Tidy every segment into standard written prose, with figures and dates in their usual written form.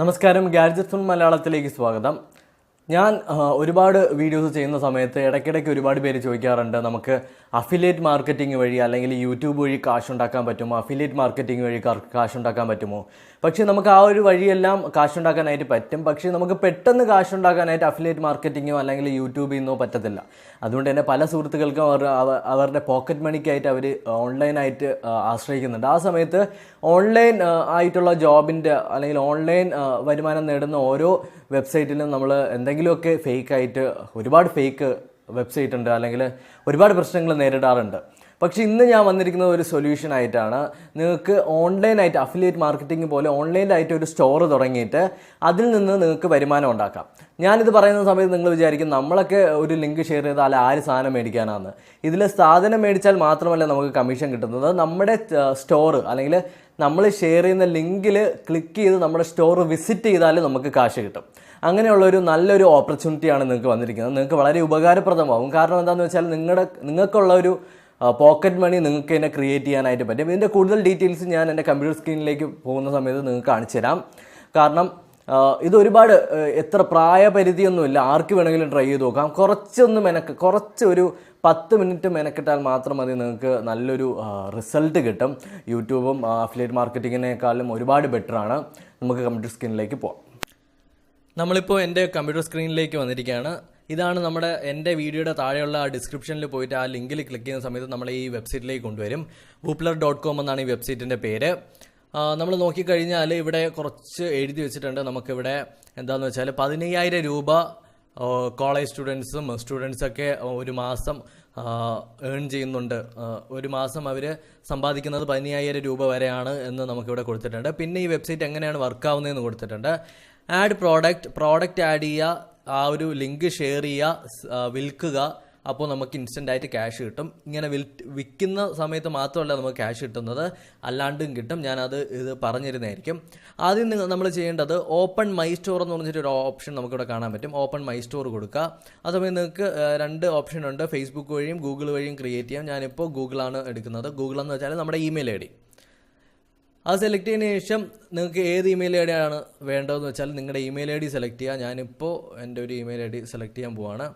നമസ്കാരം, gadget full മലയാളത്തിലേക്ക് സ്വാഗതം. ഞാൻ ഒരുപാട് വീഡിയോസ് ചെയ്യുന്ന സമയത്ത് ഇടയ്ക്കിടയ്ക്ക് ഒരുപാട് പേര് ചോദിക്കാറുണ്ട്, നമുക്ക് അഫിലിയേറ്റ് മാർക്കറ്റിംഗ് വഴി അല്ലെങ്കിൽ യൂട്യൂബ് വഴി കാശുണ്ടാക്കാൻ പറ്റുമോ, അഫിലിയേറ്റ് മാർക്കറ്റിംഗ് വഴി കാശുണ്ടാക്കാൻ പറ്റുമോ? പക്ഷേ നമുക്ക് ആ ഒരു വഴിയെല്ലാം കാശുണ്ടാക്കാനായിട്ട് പറ്റും. പക്ഷേ നമുക്ക് പെട്ടെന്ന് കാശുണ്ടാക്കാനായിട്ട് അഫിലിയേറ്റ് മാർക്കറ്റിങ്ങോ അല്ലെങ്കിൽ യൂട്യൂബിൽ നിന്നോ പറ്റത്തില്ല. അതുകൊണ്ട് തന്നെ പല സുഹൃത്തുക്കൾക്കും അവരുടെ പോക്കറ്റ് മണിക്കായിട്ട് അവർ ഓൺലൈനായിട്ട് ആശ്രയിക്കുന്നുണ്ട്. ആ സമയത്ത് ഓൺലൈൻ ആയിട്ടുള്ള ജോബിൻ്റെ അല്ലെങ്കിൽ ഓൺലൈൻ വരുമാനം നേടുന്ന ഓരോ വെബ്സൈറ്റിലും നമ്മൾ എന്തെങ്കിലുമൊക്കെ ഫേക്കായിട്ട് ഒരുപാട് ഫേക്ക് വെബ്സൈറ്റ് ഉണ്ട്, അല്ലെങ്കിൽ ഒരുപാട് പ്രശ്നങ്ങൾ നേരിടാറുണ്ട്. പക്ഷേ ഇന്ന് ഞാൻ വന്നിരിക്കുന്നത് ഒരു സൊല്യൂഷൻ ആയിട്ടാണ്. നിങ്ങൾക്ക് ഓൺലൈനായിട്ട് അഫിലിയേറ്റ് മാർക്കറ്റിംഗ് പോലെ ഓൺലൈനായിട്ട് ഒരു സ്റ്റോർ തുടങ്ങിയിട്ട് അതിൽ നിന്ന് നിങ്ങൾക്ക് വരുമാനം ഉണ്ടാക്കാം. ഞാനിത് പറയുന്ന സമയത്ത് നിങ്ങൾ വിചാരിക്കും നമ്മളൊക്കെ ഒരു ലിങ്ക് ഷെയർ ചെയ്താൽ ആര് സാധനം മേടിക്കാനാണ്. ഇതിൽ സാധനം മേടിച്ചാൽ മാത്രമല്ല നമുക്ക് കമ്മീഷൻ കിട്ടുന്നത്, നമ്മുടെ സ്റ്റോർ അല്ലെങ്കിൽ നമ്മൾ ഷെയർ ചെയ്യുന്ന ലിങ്കിൽ ക്ലിക്ക് ചെയ്ത് നമ്മുടെ സ്റ്റോർ വിസിറ്റ് ചെയ്താൽ നമുക്ക് കാശ് കിട്ടും. അങ്ങനെയുള്ളൊരു നല്ലൊരു ഓപ്പർച്യൂണിറ്റിയാണ് നിങ്ങൾക്ക് വന്നിരിക്കുന്നത്. നിങ്ങൾക്ക് വളരെ ഉപകാരപ്രദമാകും. കാരണം എന്താണെന്ന് വെച്ചാൽ നിങ്ങൾക്കുള്ള ഒരു പോക്കറ്റ് മണി നിങ്ങൾക്ക് തന്നെ ക്രിയേറ്റ് ചെയ്യാനായിട്ട് പറ്റും. ഇതിൻ്റെ കൂടുതൽ ഡീറ്റെയിൽസ് ഞാൻ എൻ്റെ കമ്പ്യൂട്ടർ സ്ക്രീനിലേക്ക് പോകുന്ന സമയത്ത് നിങ്ങൾക്ക് കാണിച്ചു തരാം. കാരണം ഇത് ഒരുപാട് എത്ര പ്രായപരിധിയൊന്നുമില്ല, ആർക്ക് വേണമെങ്കിലും ട്രൈ ചെയ്ത് നോക്കാം. കുറച്ച് ഒരു 10 മിനിറ്റ് മെനക്കെട്ടാൽ മാത്രം മതി, നിങ്ങൾക്ക് നല്ലൊരു റിസൾട്ട് കിട്ടും. യൂട്യൂബും അഫിലിയേറ്റ് മാർക്കറ്റിങ്ങിനേക്കാളും ഒരുപാട് ബെറ്ററാണ്. നമുക്ക് കമ്പ്യൂട്ടർ സ്ക്രീനിലേക്ക് പോകാം. നമ്മളിപ്പോൾ എൻ്റെ കമ്പ്യൂട്ടർ സ്ക്രീനിലേക്ക് വന്നിരിക്കുകയാണ്. ഇതാണ് എൻ്റെ വീഡിയോയുടെ താഴെയുള്ള ഡിസ്ക്രിപ്ഷനിൽ പോയിട്ട് ആ ലിങ്കിൽ ക്ലിക്ക് ചെയ്യുന്ന സമയത്ത് നമ്മളെ ഈ വെബ്സൈറ്റിലേക്ക് കൊണ്ടുവരും. woopler.com എന്നാണ് ഈ വെബ്സൈറ്റിൻ്റെ പേര്. നമ്മൾ നോക്കിക്കഴിഞ്ഞാൽ ഇവിടെ കുറച്ച് എഴുതി വെച്ചിട്ടുണ്ട്. നമുക്കിവിടെ എന്താണെന്ന് വെച്ചാൽ 15,000 രൂപ കോളേജ് സ്റ്റുഡൻസൊക്കെ ഒരു മാസം ഏൺ ചെയ്യുന്നുണ്ട്. ഒരു മാസം അവർ സമ്പാദിക്കുന്നത് 15,000 രൂപ വരെയാണ് എന്ന് നമുക്കിവിടെ കൊടുത്തിട്ടുണ്ട്. പിന്നെ ഈ വെബ്സൈറ്റ് എങ്ങനെയാണ് വർക്കാവുന്നതെന്ന് കൊടുത്തിട്ടുണ്ട്. ആഡ് പ്രോഡക്റ്റ് ആഡ് ചെയ്യുക, ആ ഒരു ലിങ്ക് ഷെയർ ചെയ്യുക, വിൽക്കുക. അപ്പോൾ നമുക്ക് ഇൻസ്റ്റൻ്റായിട്ട് ക്യാഷ് കിട്ടും. ഇങ്ങനെ വിൽക്കുന്ന സമയത്ത് മാത്രമല്ല നമുക്ക് ക്യാഷ് കിട്ടുന്നത്, അല്ലാണ്ടും കിട്ടും. ഇത് പറഞ്ഞിരുന്നതായിരിക്കും. ആദ്യം നമ്മൾ ചെയ്യേണ്ടത് ഓപ്പൺ മൈ സ്റ്റോർ എന്ന് പറഞ്ഞിട്ടൊരു ഓപ്ഷൻ നമുക്കിവിടെ കാണാൻ പറ്റും. ഓപ്പൺ മൈ സ്റ്റോർ കൊടുക്കുക. അതേസമയം നിങ്ങൾക്ക് 2 ഓപ്ഷൻ ഉണ്ട്, ഫേസ്ബുക്ക് വഴിയും ഗൂഗിൾ വഴിയും ക്രിയേറ്റ് ചെയ്യാം. ഞാനിപ്പോൾ ഗൂഗിളാണ് എടുക്കുന്നത്. ഗൂഗിൾ എന്ന് വെച്ചാൽ നമ്മുടെ ഇമെയിൽ ഐ ഡി. അത് സെലക്ട് ചെയ്തതിന് ശേഷം നിങ്ങൾക്ക് ഏത് ഇമെയിൽ ഐ ഡി ആണ് വേണ്ടതെന്ന് വെച്ചാൽ നിങ്ങളുടെ ഇമെയിൽ ഐ ഡി സെലക്ട് ചെയ്യുക. ഞാനിപ്പോൾ എൻ്റെ ഒരു ഇമെയിൽ ഐ ഡി സെലക്ട് ചെയ്യാൻ പോവാണ്.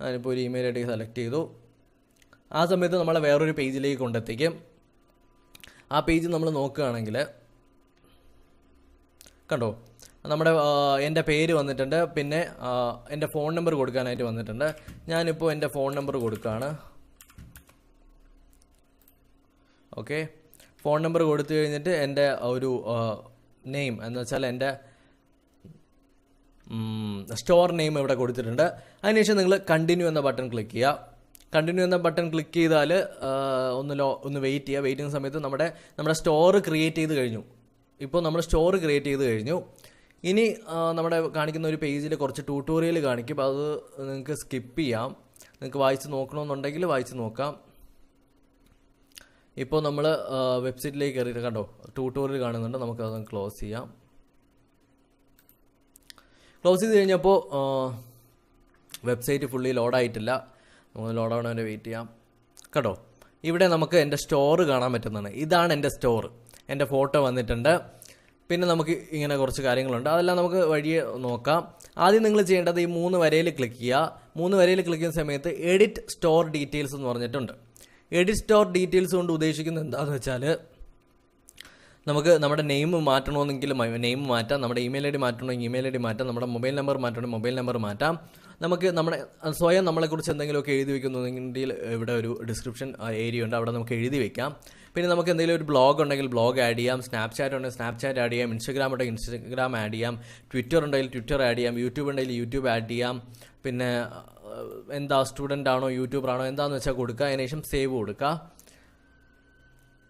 ഞാനിപ്പോൾ ഒരു ഇമെയിൽ ഐ ഡി സെലക്ട് ചെയ്തു. ആ സമയത്ത് നമ്മളെ വേറൊരു പേജിലേക്ക് കൊണ്ടെത്തിക്കും. ആ പേജ് നമ്മൾ നോക്കുകയാണെങ്കിൽ കണ്ടോ, എൻ്റെ പേര് വന്നിട്ടുണ്ട്. പിന്നെ എൻ്റെ ഫോൺ നമ്പർ കൊടുക്കാനായിട്ട് വന്നിട്ടുണ്ട്. ഞാനിപ്പോൾ എൻ്റെ ഫോൺ നമ്പർ കൊടുക്കുകയാണ്. ഓക്കെ, ഫോൺ നമ്പർ കൊടുത്തു കഴിഞ്ഞിട്ട് എൻ്റെ ഒരു നെയിം എന്ന് വെച്ചാൽ എൻ്റെ സ്റ്റോർ നെയിം ഇവിടെ കൊടുത്തിട്ടുണ്ട്. അതിനുശേഷം നിങ്ങൾ കണ്ടിന്യൂ എന്ന ബട്ടൺ ക്ലിക്ക് ചെയ്യുക. കണ്ടിന്യൂ എന്ന ബട്ടൺ ക്ലിക്ക് ചെയ്താൽ ഒന്ന് വെയിറ്റ് ചെയ്യുക. വെയിറ്റ് ചെയ്യുന്ന സമയത്ത് നമ്മുടെ സ്റ്റോർ ക്രിയേറ്റ് ചെയ്ത് കഴിഞ്ഞു. ഇപ്പോൾ നമ്മൾ സ്റ്റോർ ക്രിയേറ്റ് ചെയ്ത് കഴിഞ്ഞു. ഇനി നമ്മുടെ കാണിക്കുന്ന ഒരു പേജിൽ കുറച്ച് ട്യൂട്ടോറിയൽ കാണിക്കും. അത് നിങ്ങൾക്ക് സ്കിപ്പ് ചെയ്യാം. നിങ്ങൾക്ക് വായിച്ച് നോക്കണമെന്നുണ്ടെങ്കിൽ വായിച്ച് നോക്കാം. ഇപ്പോൾ നമ്മൾ വെബ്സൈറ്റിലേക്ക് കയറിയിട്ട് കണ്ടോ ട്യൂട്ടോറിയൽ കാണുന്നുണ്ട്. നമുക്കത് ക്ലോസ് ചെയ്യാം. ക്ലോസ് ചെയ്ത് കഴിഞ്ഞപ്പോൾ വെബ്സൈറ്റ് ഫുള്ളി ലോഡായിട്ടില്ല. നമുക്ക് ലോഡാവണവരെ വെയിറ്റ് ചെയ്യാം. കേട്ടോ, ഇവിടെ നമുക്ക് എൻ്റെ സ്റ്റോർ കാണാൻ പറ്റുന്നതാണ്. ഇതാണ് എൻ്റെ സ്റ്റോർ. എൻ്റെ ഫോട്ടോ വന്നിട്ടുണ്ട്. പിന്നെ നമുക്ക് ഇങ്ങനെ കുറച്ച് കാര്യങ്ങളുണ്ട്, അതെല്ലാം നമുക്ക് വഴിയെ നോക്കാം. ആദ്യം നിങ്ങൾ ചെയ്യേണ്ടത് ഈ 3 വരയിൽ ക്ലിക്ക് ചെയ്യുക. 3 വരയിൽ ക്ലിക്ക് ചെയ്യുന്ന സമയത്ത് എഡിറ്റ് സ്റ്റോർ ഡീറ്റെയിൽസ് എന്ന് പറഞ്ഞിട്ടുണ്ട്. എഡിറ്റ് സ്റ്റോർ ഡീറ്റെയിൽസ് കൊണ്ട് ഉദ്ദേശിക്കുന്നത് എന്താണെന്ന് വെച്ചാൽ നമുക്ക് നമ്മുടെ നെയിം മാറ്റണമെന്നെങ്കിൽ നെയിം മാറ്റാം, നമ്മുടെ ഇമെയിൽ ഐ ഡി മാറ്റണമെങ്കിൽ ഇമെയിൽ ഐ ഡി മാറ്റാം, നമ്മുടെ മൊബൈൽ നമ്പർ മാറ്റണമെങ്കിൽ മൊബൈൽ നമ്പർ മാറ്റാം. നമുക്ക് സ്വയം നമ്മളെക്കുറിച്ച് എന്തെങ്കിലുമൊക്കെ എഴുതി വയ്ക്കുന്നുണ്ടെങ്കിൽ ഇവിടെ ഒരു ഡിസ്ക്രിപ്ഷൻ ഏരിയ ഉണ്ട്, അവിടെ നമുക്ക് എഴുതി വയ്ക്കാം. പിന്നെ നമുക്ക് എന്തെങ്കിലും ഒരു ബ്ലോഗ് ഉണ്ടെങ്കിൽ ബ്ലോഗ് ആഡ് ചെയ്യാം, സ്നാപ്ചാറ്റ് ഉണ്ടെങ്കിൽ സ്നാപ്ചാറ്റ് ആഡ് ചെയ്യാം, ഇൻസ്റ്റഗ്രാം ഉണ്ടെങ്കിൽ ഇൻസ്റ്റഗ്രാം ആഡ് ചെയ്യാം, ട്വിറ്റർ ഉണ്ടെങ്കിൽ ട്വിറ്റർ ആഡ് ചെയ്യാം, യൂട്യൂബ് ഉണ്ടെങ്കിൽ യൂട്യൂബ് ആഡ് ചെയ്യാം. പിന്നെ എന്താ സ്റ്റുഡൻ്റ് ആണോ യൂട്യൂബർ ആണോ എന്താണെന്ന് വെച്ചാൽ കൊടുക്കുക. അതിനുശേഷം സേവ് കൊടുക്കുക.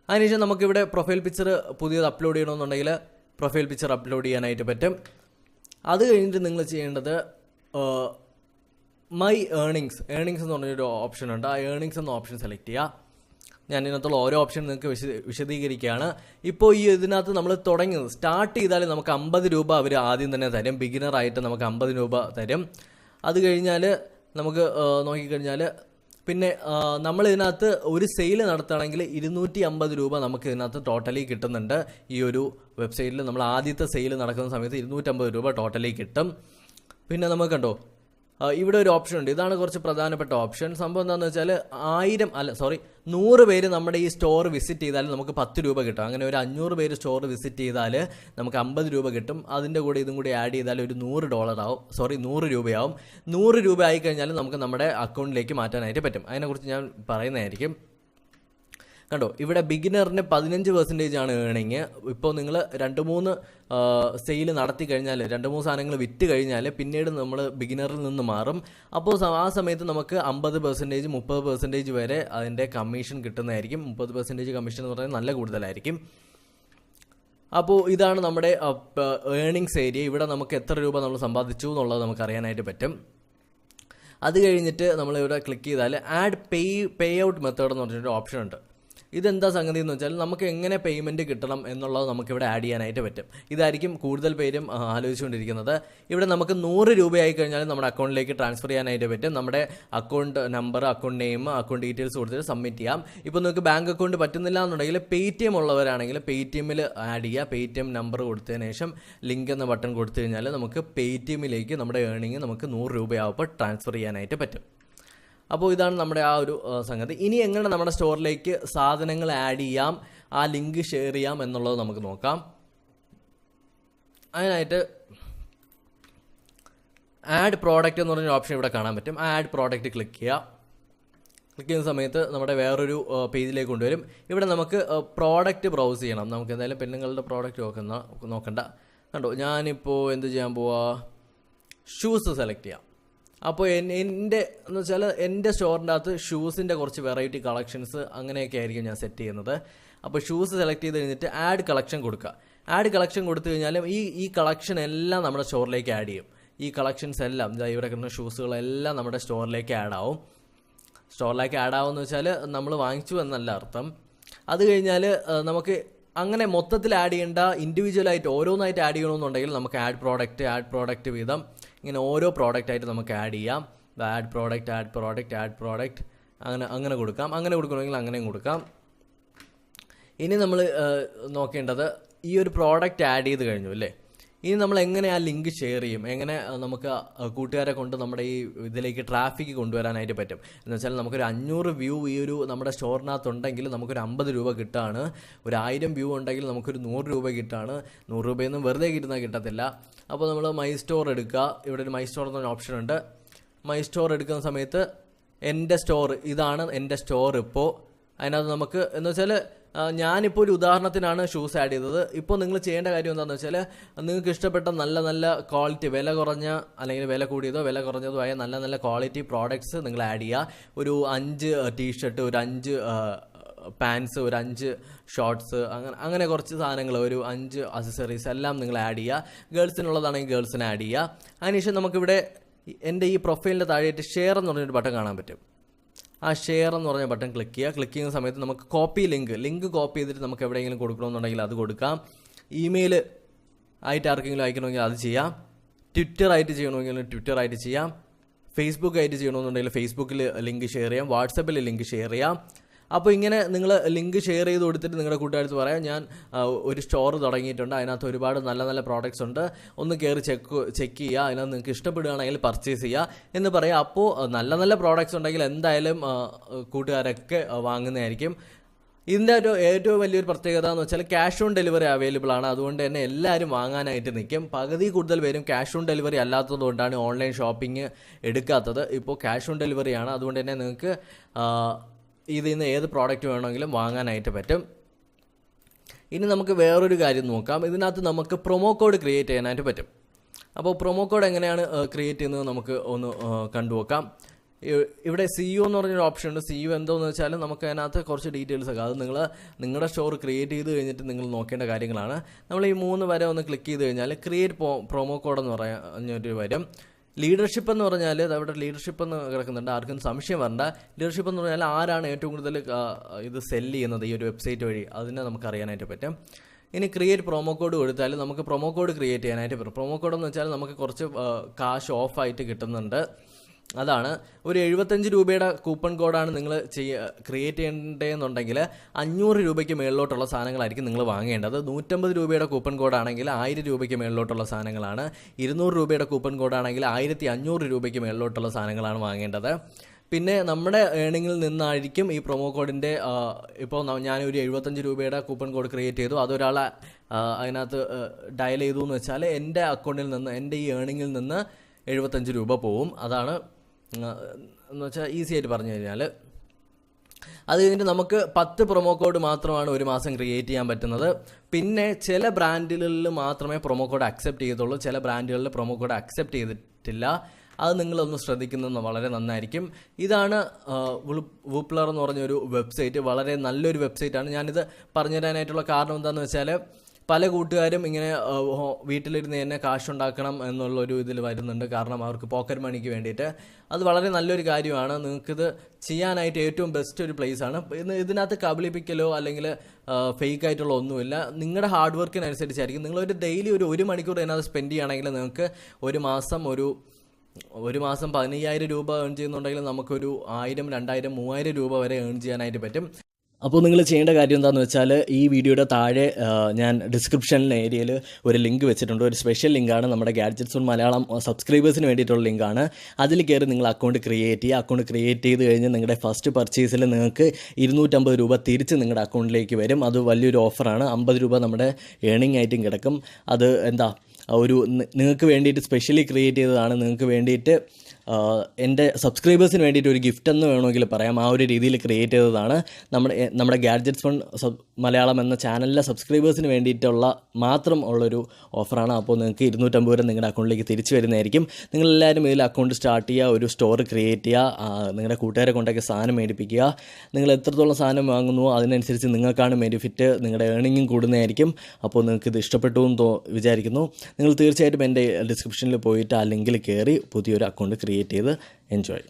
അതിനുശേഷം നമുക്കിവിടെ പ്രൊഫൈൽ പിക്ചർ പുതിയത് അപ്ലോഡ് ചെയ്യണമെന്നുണ്ടെങ്കിൽ പ്രൊഫൈൽ പിക്ചർ അപ്ലോഡ് ചെയ്യാനായിട്ട് പറ്റും. അത് കഴിഞ്ഞിട്ട് നിങ്ങൾ ചെയ്യേണ്ടത് മൈ ഏർണിങ്സ് എന്ന് പറഞ്ഞൊരു ഓപ്ഷൻ ഉണ്ട്. ആ ഏർണിങ്സ് എന്ന ഓപ്ഷൻ സെലക്ട് ചെയ്യുക. ഞാൻ ഇതിനകത്തുള്ള ഓരോ ഓപ്ഷൻ നിങ്ങൾക്ക് വിശദീകരിക്കുകയാണ്. ഇപ്പോൾ ഇതിനകത്ത് നമ്മൾ സ്റ്റാർട്ട് ചെയ്താൽ നമുക്ക് 50 രൂപ അവർ ആദ്യം തന്നെ തരും. ബിഗിനറായിട്ട് നമുക്ക് 50 രൂപ തരും. അത് കഴിഞ്ഞാൽ നമുക്ക് നോക്കിക്കഴിഞ്ഞാൽ പിന്നെ നമ്മൾ ഇതിനകത്ത് ഒരു സെയിൽ നടത്തുകയാണെങ്കിൽ 250 രൂപ നമുക്ക് ഇതിനകത്ത് ടോട്ടലി കിട്ടുന്നുണ്ട്. ഈ ഒരു വെബ്സൈറ്റിൽ നമ്മൾ ആദ്യത്തെ സെയിൽ നടക്കുന്ന സമയത്ത് 250 രൂപ ടോട്ടലി കിട്ടും. പിന്നെ നമുക്ക് കണ്ടോ ഇവിടെ ഒരു ഓപ്ഷൻ ഉണ്ട്. ഇതാണ് കുറച്ച് പ്രധാനപ്പെട്ട ഓപ്ഷൻ. സംഭവം എന്താണെന്ന് വെച്ചാൽ 100 പേര് നമ്മുടെ ഈ സ്റ്റോർ വിസിറ്റ് ചെയ്താൽ നമുക്ക് 10 രൂപ കിട്ടും. അങ്ങനെ ഒരു 500 പേര് സ്റ്റോർ വിസിറ്റ് ചെയ്താൽ നമുക്ക് 50 രൂപ കിട്ടും. അതിൻ്റെ കൂടെ ഇതും കൂടി ആഡ് ചെയ്താൽ ഒരു $100 രൂപയാവും. 100 രൂപ ആയി കഴിഞ്ഞാൽ നമുക്ക് നമ്മുടെ അക്കൗണ്ടിലേക്ക് മാറ്റാനായിട്ട് പറ്റും. അതിനെക്കുറിച്ച് ഞാൻ പറയുന്നതായിരിക്കും. കണ്ടോ ഇവിടെ ബിഗിനറിന് 15% ആണ് ഏണിങ്. ഇപ്പോൾ നിങ്ങൾ 2-3 സെയിൽ നടത്തി കഴിഞ്ഞാൽ 2-3 സാധനങ്ങൾ വിറ്റ് കഴിഞ്ഞാൽ പിന്നീട് നമ്മൾ ബിഗിനറിൽ നിന്ന് മാറും. അപ്പോൾ ആ സമയത്ത് നമുക്ക് 50%, 30% വരെ അതിൻ്റെ കമ്മീഷൻ കിട്ടുന്നതായിരിക്കും. 30% കമ്മീഷൻ എന്ന് പറയുന്നത് നല്ല കൂടുതലായിരിക്കും. അപ്പോൾ ഇതാണ് നമ്മുടെ ഏണിങ്സ് ഏരിയ. ഇവിടെ നമുക്ക് എത്ര രൂപ നമ്മൾ സമ്പാദിച്ചു എന്നുള്ളത് നമുക്ക് അറിയാനായിട്ട് പറ്റും. അത് കഴിഞ്ഞിട്ട് നമ്മളിവിടെ ക്ലിക്ക് ചെയ്താൽ ആഡ് പേ ഔട്ട് മെത്തേഡ് എന്ന് പറഞ്ഞൊരു ഓപ്ഷൻ ഉണ്ട്. ഇതെന്താ സംഗതി എന്ന് വെച്ചാൽ നമുക്ക് എങ്ങനെ പേയ്മെൻറ്റ് കിട്ടണം എന്നുള്ളത് നമുക്കിവിടെ ആഡ് ചെയ്യാനായിട്ട് പറ്റും. ഇതായിരിക്കും കൂടുതൽ പേരും ആലോചിച്ചുകൊണ്ടിരിക്കുന്നത്. ഇവിടെ നമുക്ക് 100 രൂപയായി കഴിഞ്ഞാൽ നമ്മുടെ അക്കൗണ്ടിലേക്ക് ട്രാൻസ്ഫർ ചെയ്യാനായിട്ട് പറ്റും. നമ്മുടെ account number, account name, account details കൊടുത്തിട്ട് സബ്മിറ്റ് ചെയ്യാം. ഇപ്പോൾ നിങ്ങൾക്ക് ബാങ്ക് അക്കൗണ്ട് പറ്റുന്നില്ല എന്നുണ്ടെങ്കിൽ Paytm ഉള്ളവരാണെങ്കിൽ Paytmൽ ആഡ് ചെയ്യുക. Paytm നമ്പർ കൊടുത്തതിന് ശേഷം ലിങ്ക് എന്ന ബട്ടൺ കൊടുത്തു കഴിഞ്ഞാൽ നമുക്ക് Paytmലേക്ക് നമ്മുടെ ഏണിങ് നമുക്ക് 100 രൂപയാവുമ്പോൾ ട്രാൻസ്ഫർ ചെയ്യാനായിട്ട് പറ്റും. അപ്പോൾ ഇതാണ് നമ്മുടെ ആ ഒരു സംഗതി. ഇനി എങ്ങനെ നമ്മുടെ സ്റ്റോറിലേക്ക് സാധനങ്ങൾ ആഡ് ചെയ്യാം, ആ ലിങ്ക് ഷെയർ ചെയ്യാം എന്നുള്ളത് നമുക്ക് നോക്കാം. അതിനായിട്ട് ആഡ് പ്രോഡക്റ്റ് എന്ന് പറഞ്ഞൊരു ഓപ്ഷൻ ഇവിടെ കാണാൻ പറ്റും. ആഡ് പ്രോഡക്റ്റ് ക്ലിക്ക് ചെയ്യുക. ക്ലിക്ക് ചെയ്യുന്ന സമയത്ത് നമ്മുടെ വേറൊരു പേജിലേക്ക് കൊണ്ടുവരും. ഇവിടെ നമുക്ക് പ്രോഡക്റ്റ് ബ്രൗസ് ചെയ്യണം. നമുക്ക് എന്തായാലും പെണ്ണുങ്ങളുടെ പ്രോഡക്റ്റ് നോക്കണ്ട. കണ്ടോ ഞാനിപ്പോൾ എന്ത് ചെയ്യാൻ പോവാ, ഷൂസ് സെലക്ട് ചെയ്യാം. അപ്പോൾ എന്ന് വെച്ചാൽ എൻ്റെ സ്റ്റോറിൻ്റെ അകത്ത് ഷൂസിൻ്റെ കുറച്ച് വെറൈറ്റി കളക്ഷൻസ് അങ്ങനെയൊക്കെ ആയിരിക്കും ഞാൻ സെറ്റ് ചെയ്യുന്നത്. അപ്പോൾ ഷൂസ് സെലക്ട് ചെയ്ത് കഴിഞ്ഞിട്ട് ആഡ് കളക്ഷൻ കൊടുക്കുക. ആഡ് കളക്ഷൻ കൊടുത്തു കഴിഞ്ഞാലും ഈ കളക്ഷൻ എല്ലാം നമ്മുടെ സ്റ്റോറിലേക്ക് ആഡ് ചെയ്യും. ഈ കളക്ഷൻസ് എല്ലാം ഇവിടെ കിട്ടുന്ന ഷൂസുകളെല്ലാം നമ്മുടെ സ്റ്റോറിലേക്ക് ആഡ് ആവും. സ്റ്റോറിലേക്ക് ആഡ് ആവുമെന്ന് വെച്ചാൽ നമ്മൾ വാങ്ങിച്ചു എന്നല്ല അർത്ഥം. അത് കഴിഞ്ഞാൽ നമുക്ക് അങ്ങനെ മൊത്തത്തിൽ ആഡ് ചെയ്യേണ്ട, ഇൻഡിവിജ്വലായിട്ട് ഓരോന്നായിട്ട് ആഡ് ചെയ്യണമെന്നുണ്ടെങ്കിൽ നമുക്ക് ആഡ് പ്രോഡക്റ്റ് വീതം ഇങ്ങനെ ഓരോ പ്രോഡക്റ്റായിട്ട് നമുക്ക് ആഡ് ചെയ്യാം. ആഡ് പ്രോഡക്റ്റ് അങ്ങനെ കൊടുക്കാം. അങ്ങനെ കൊടുക്കണമെങ്കിൽ അങ്ങനെയും കൊടുക്കാം. ഇനി നമ്മൾ നോക്കേണ്ടത് ഈ ഒരു പ്രോഡക്റ്റ് ആഡ് ചെയ്ത് കഴിഞ്ഞു അല്ലേ. ഇനി നമ്മൾ എങ്ങനെ ആ ലിങ്ക് ഷെയർ ചെയ്യും, എങ്ങനെ നമുക്ക് കൂട്ടുകാരെ കൊണ്ട് നമ്മുടെ ഈ ഇതിലേക്ക് ട്രാഫിക് കൊണ്ടുവരാനായിട്ട് പറ്റും എന്ന് വെച്ചാൽ നമുക്കൊരു 500 വ്യൂ ഈ ഒരു നമ്മുടെ സ്റ്റോറിനകത്തുണ്ടെങ്കിൽ നമുക്കൊരു 50 രൂപ കിട്ടുകയാണ്. ഒരു 1000 വ്യൂ ഉണ്ടെങ്കിൽ നമുക്കൊരു 100 രൂപ കിട്ടുകയാണ്. 100 രൂപയൊന്നും വെറുതെ കിട്ടത്തില്ല. അപ്പോൾ നമ്മൾ മൈ സ്റ്റോർ എടുക്കുക. ഇവിടെ ഒരു മൈ സ്റ്റോർ എന്നൊരു ഓപ്ഷൻ ഉണ്ട്. മൈ സ്റ്റോർ എടുക്കുന്ന സമയത്ത് എൻ്റെ സ്റ്റോർ, ഇതാണ് എൻ്റെ സ്റ്റോർ. ഇപ്പോൾ അതിനകത്ത് നമുക്ക് എന്ന് വെച്ചാൽ ഞാനിപ്പോൾ ഒരു ഉദാഹരണത്തിനാണ് ഷൂസ് ആഡ് ചെയ്തത്. ഇപ്പോൾ നിങ്ങൾ ചെയ്യേണ്ട കാര്യം എന്താണെന്ന് വെച്ചാൽ നിങ്ങൾക്ക് ഇഷ്ടപ്പെട്ട നല്ല ക്വാളിറ്റി, വില കുറഞ്ഞ അല്ലെങ്കിൽ വില കൂടിയതോ വില കുറഞ്ഞതോ ആയ നല്ല ക്വാളിറ്റി പ്രോഡക്ട്സ് നിങ്ങൾ ആഡ് ചെയ്യുക. ഒരു 5 ടീഷർട്ട്, ഒരു 5 പാൻസ്, ഒരു 5 ഷോർട്ട്സ്, അങ്ങനെ കുറച്ച് സാധനങ്ങൾ, ഒരു 5 അക്സസറീസ് എല്ലാം നിങ്ങൾ ആഡ് ചെയ്യുക. ഗേൾസിനുള്ളതാണെങ്കിൽ ഗേൾസിന് ആഡ് ചെയ്യുക. അതിനുശേഷം നമുക്കിവിടെ എൻ്റെ ഈ പ്രൊഫൈലിൻ്റെ താഴെയായിട്ട് ഷെയർ എന്ന് പറഞ്ഞൊരു ബട്ടൺ കാണാൻ പറ്റും. ആ ഷെയർ എന്ന് പറഞ്ഞ ബട്ടൺ ക്ലിക്ക് ചെയ്യുക. ക്ലിക്ക് ചെയ്യുന്ന സമയത്ത് നമുക്ക് കോപ്പി ലിങ്ക് കോപ്പി ചെയ്തിട്ട് നമുക്ക് എവിടെയെങ്കിലും കൊടുക്കണമെന്നുണ്ടെങ്കിൽ അത് കൊടുക്കാം. ഇമെയിൽ ആയിട്ട് ആർക്കെങ്കിലും അയക്കണമെങ്കിൽ അത് ചെയ്യാം. ട്വിറ്റർ ആയിട്ട് ചെയ്യണമെങ്കിൽ ട്വിറ്റർ ആയിട്ട് ചെയ്യാം. ഫേസ്ബുക്ക് ആയിട്ട് ചെയ്യണമെന്നുണ്ടെങ്കിൽ ഫേസ്ബുക്കിൽ ലിങ്ക് ഷെയർ ചെയ്യാം. വാട്സപ്പിൽ ലിങ്ക് ഷെയർ ചെയ്യാം. അപ്പോൾ ഇങ്ങനെ നിങ്ങൾ ലിങ്ക് ഷെയർ ചെയ്ത് കൊടുത്തിട്ട് നിങ്ങളുടെ കൂട്ടുകാർക്ക് പറയാം, ഞാൻ ഒരു സ്റ്റോർ തുടങ്ങിയിട്ടുണ്ട്, അതിനകത്ത് ഒരുപാട് നല്ല പ്രോഡക്റ്റ്സ് ഉണ്ട്, ഒന്ന് കയറി ചെക്ക് ചെയ്യുക, അതിനകത്ത് നിങ്ങൾക്ക് ഇഷ്ടപ്പെടുകയാണെങ്കിൽ പർച്ചേസ് ചെയ്യുക എന്ന് പറയാം. അപ്പോൾ നല്ല പ്രോഡക്റ്റ്സ് ഉണ്ടെങ്കിൽ എന്തായാലും കൂട്ടുകാരൊക്കെ വാങ്ങുന്നതായിരിക്കും. ഇതിൻ്റെ ഏറ്റവും വലിയൊരു പ്രത്യേകത എന്ന് വെച്ചാൽ ക്യാഷ് ഓൺ ഡെലിവറി അവൈലബിൾ ആണ്. അതുകൊണ്ട് തന്നെ എല്ലാവരും വാങ്ങാനായിട്ട് നിൽക്കും. പകുതി കൂടുതൽ പേരും ക്യാഷ് ഓൺ ഡെലിവറി അല്ലാത്തതുകൊണ്ടാണ് ഓൺലൈൻ ഷോപ്പിംഗ് എടുക്കാത്തത്. ഇപ്പോൾ ക്യാഷ് ഓൺ ഡെലിവറിയാണ്. അതുകൊണ്ട് തന്നെ നിങ്ങൾക്ക് ഇതിൽ നിന്ന് ഏത് പ്രോഡക്റ്റ് വേണമെങ്കിലും വാങ്ങാനായിട്ട് പറ്റും. ഇനി നമുക്ക് വേറൊരു കാര്യം നോക്കാം. ഇതിനകത്ത് നമുക്ക് പ്രൊമോ കോഡ് ക്രിയേറ്റ് ചെയ്യാനായിട്ട് പറ്റും. അപ്പോൾ പ്രൊമോ കോഡ് എങ്ങനെയാണ് ക്രിയേറ്റ് ചെയ്യുന്നത് നമുക്ക് ഒന്ന് കണ്ടുനോക്കാം. ഇവിടെ CEO എന്ന് പറഞ്ഞൊരു ഓപ്ഷൻ ഉണ്ട്. CEO എന്തോന്ന് വെച്ചാൽ നമുക്ക് അതിനകത്ത് കുറച്ച് ഡീറ്റെയിൽസ് ഒക്കെ, അത് നിങ്ങളുടെ സ്റ്റോർ ക്രിയേറ്റ് ചെയ്ത് കഴിഞ്ഞിട്ട് നിങ്ങൾ നോക്കേണ്ട കാര്യങ്ങളാണ്. നമ്മൾ ഈ 3 വരെ ഒന്ന് ക്ലിക്ക് ചെയ്ത് കഴിഞ്ഞാൽ ക്രിയേറ്റ് പ്രൊമോ കോഡ് എന്ന് പറഞ്ഞൊരു വരും. ലീഡർഷിപ്പ് എന്ന് പറഞ്ഞാൽ അവിടെ ലീഡർഷിപ്പ് എന്ന് കിടക്കുന്നുണ്ട്. ആർക്കും സംശയം വരണ്ട. ലീഡർഷിപ്പ് എന്ന് പറഞ്ഞാൽ ആരാണ് ഏറ്റവും കൂടുതൽ ഇത് സെല്ല് ചെയ്യുന്നത് ഈ ഒരു വെബ്സൈറ്റ് വഴി, അതിനെ നമുക്ക് അറിയാനായിട്ട് പറ്റും. ഇനി ക്രിയേറ്റ് പ്രൊമോ കോഡ് കൊടുത്താൽ നമുക്ക് പ്രൊമോ കോഡ് ക്രിയേറ്റ് ചെയ്യാനായിട്ട് പറ്റും. പ്രൊമോ കോഡ് എന്ന് വെച്ചാൽ നമുക്ക് കുറച്ച് കാശ് ഓഫായിട്ട് കിട്ടുന്നുണ്ട്. അതാണ് ഒരു 75 രൂപയുടെ കൂപ്പൺ കോഡാണ് നിങ്ങൾ ക്രിയേറ്റ് ചെയ്യേണ്ടതെന്നുണ്ടെങ്കിൽ 500 രൂപയ്ക്ക് മേളിലോട്ടുള്ള സാധനങ്ങളായിരിക്കും നിങ്ങൾ വാങ്ങേണ്ടത്. 150 രൂപയുടെ കൂപ്പൺ കോഡാണെങ്കിൽ 1000 രൂപയ്ക്ക് മേളിലോട്ടുള്ള സാധനങ്ങളാണ്. 200 രൂപയുടെ കൂപ്പൺ കോഡാണെങ്കിൽ 1500 രൂപയ്ക്ക് മേളിലോട്ടുള്ള സാധനങ്ങളാണ് വാങ്ങേണ്ടത്. പിന്നെ നമ്മുടെ ഏണിങ്ങിൽ നിന്നായിരിക്കും ഈ പ്രൊമോ കോഡിൻ്റെ ഇപ്പോൾ ഞാനൊരു 75 രൂപയുടെ കൂപ്പൺ കോഡ് ക്രിയേറ്റ് ചെയ്തു, അതൊരാളെ അതിനകത്ത് ഡയൽ ചെയ്തു എന്ന് വെച്ചാൽ എൻ്റെ അക്കൗണ്ടിൽ നിന്ന്, എൻ്റെ ഈ ഏണിങ്ങിൽ നിന്ന് 75 രൂപ പോവും. അതാണ് എന്ന് വെച്ചാൽ ഈസി ആയിട്ട് പറഞ്ഞു കഴിഞ്ഞാൽ. അത് കഴിഞ്ഞിട്ട് നമുക്ക് 10 പ്രൊമോ കോഡ് മാത്രമാണ് ഒരു മാസം ക്രിയേറ്റ് ചെയ്യാൻ പറ്റുന്നത്. പിന്നെ ചില ബ്രാൻഡുകളിൽ മാത്രമേ പ്രൊമോ കോഡ് അക്സെപ്റ്റ് ചെയ്യത്തുള്ളൂ, ചില ബ്രാൻഡുകളിൽ പ്രൊമോ കോഡ് അക്സെപ്റ്റ് ചെയ്തിട്ടില്ല. അത് നിങ്ങളൊന്ന് ശ്രദ്ധിക്കുന്നത് വളരെ നന്നായിരിക്കും. ഇതാണ് വൂപ്ലർ എന്ന് പറഞ്ഞൊരു വെബ്സൈറ്റ്. വളരെ നല്ലൊരു വെബ്സൈറ്റാണ്. ഞാനിത് പറഞ്ഞു തരാനായിട്ടുള്ള കാരണം എന്താണെന്ന് വെച്ചാൽ, പല കൂട്ടുകാരും ഇങ്ങനെ വീട്ടിലിരുന്ന് തന്നെ കാശുണ്ടാക്കണം എന്നുള്ളൊരു ഇതിൽ വരുന്നുണ്ട്, കാരണം അവർക്ക് പോക്കറ്റ് മണിക്ക് വേണ്ടിയിട്ട്. അത് വളരെ നല്ലൊരു കാര്യമാണ്. നിങ്ങൾക്കിത് ചെയ്യാനായിട്ട് ഏറ്റവും ബെസ്റ്റ് ഒരു പ്ലേസാണ്. ഇതിനകത്ത് കബളിപ്പിക്കലോ അല്ലെങ്കിൽ ഫേക്ക് ആയിട്ടുള്ള ഒന്നുമില്ല. നിങ്ങളുടെ ഹാർഡ് വർക്കിനനുസരിച്ചായിരിക്കും. നിങ്ങളൊരു ഡെയിലി ഒരു മണിക്കൂർ ഇതിനകത്ത് സ്പെൻഡ് ചെയ്യുകയാണെങ്കിൽ നിങ്ങൾക്ക് ഒരു മാസം 15,000 രൂപ ഏൺ ചെയ്യുന്നുണ്ടെങ്കിൽ നമുക്കൊരു 1000, 2000, 3000 രൂപ വരെ ഏൺ ചെയ്യാനായിട്ട് പറ്റും. അപ്പോൾ നിങ്ങൾ ചെയ്യേണ്ട കാര്യം എന്താണെന്ന് വെച്ചാൽ, ഈ വീഡിയോയുടെ താഴെ ഞാൻ ഡിസ്ക്രിപ്ഷനിൽ ഏരിയയിൽ ഒരു ലിങ്ക് വെച്ചിട്ടുണ്ട്. ഒരു സ്പെഷ്യൽ ലിങ്കാണ്, നമ്മുടെ ഗാഡ്ജറ്റ്സ് ഓൺ മലയാളം സബ്സ്ക്രൈബേഴ്സിന് വേണ്ടിയിട്ടുള്ള ലിങ്കാണ്. അതിൽ കയറി നിങ്ങൾ അക്കൗണ്ട് ക്രിയേറ്റ് ചെയ്യുക. അക്കൗണ്ട് ക്രിയേറ്റ് ചെയ്ത് കഴിഞ്ഞ് നിങ്ങളുടെ ഫസ്റ്റ് പർച്ചേസിൽ നിങ്ങൾക്ക് 250 രൂപ തിരിച്ച് നിങ്ങളുടെ അക്കൗണ്ടിലേക്ക് വരും. അത് വലിയൊരു ഓഫറാണ്. 50 രൂപ നമ്മുടെ ഏണിംഗ് ആയിട്ടും കിടക്കും. അത് നിങ്ങൾക്ക് വേണ്ടിയിട്ട് സ്പെഷ്യലി ക്രിയേറ്റ് ചെയ്തതാണ്. നിങ്ങൾക്ക് വേണ്ടിയിട്ട് എൻ്റെ സബ്സ്ക്രൈബേഴ്സിന് വേണ്ടിയിട്ട് ഒരു ഗിഫ്റ്റ് എന്ന് വേണമെങ്കിൽ പറയാം. ആ ഒരു രീതിയിൽ ക്രിയേറ്റ് ചെയ്തതാണ്. നമ്മുടെ ഗാഡ്ജറ്റ്സ് ഓൺ മലയാളം എന്ന ചാനലിലെ സബ്സ്ക്രൈബേഴ്സിന് വേണ്ടിയിട്ടുള്ള മാത്രം ഉള്ളൊരു ഓഫറാണ്. അപ്പോൾ നിങ്ങൾക്ക് 250 രൂപ നിങ്ങളുടെ അക്കൗണ്ടിലേക്ക് തിരിച്ചു വരുന്നതായിരിക്കും. നിങ്ങളെല്ലാവരും ഇതിൽ അക്കൗണ്ട് സ്റ്റാർട്ട് ചെയ്യുക, ഒരു സ്റ്റോർ ക്രിയേറ്റ് ചെയ്യുക, നിങ്ങളുടെ കൂട്ടുകാരെ കൊണ്ടൊക്കെ സാധനം മേടിപ്പിക്കുക. നിങ്ങൾ എത്രത്തോളം സാധനം വാങ്ങുന്നുവോ അതിനനുസരിച്ച് നിങ്ങൾക്കാണ് ബെനിഫിറ്റ്, നിങ്ങളുടെ ഏണിങ്ങും കൂടുന്നതായിരിക്കും. അപ്പോൾ നിങ്ങൾക്ക് ഇത് ഇഷ്ടപ്പെട്ടു എന്ന് വിചാരിക്കുന്നു. നിങ്ങൾ തീർച്ചയായിട്ടും എൻ്റെ ഡിസ്ക്രിപ്ഷനിൽ പോയിട്ട് ആ ലിങ്കിൽ കയറി പുതിയൊരു അക്കൗണ്ട് ക്രിയേറ്റ് ചെയ്ത് എൻജോയ്.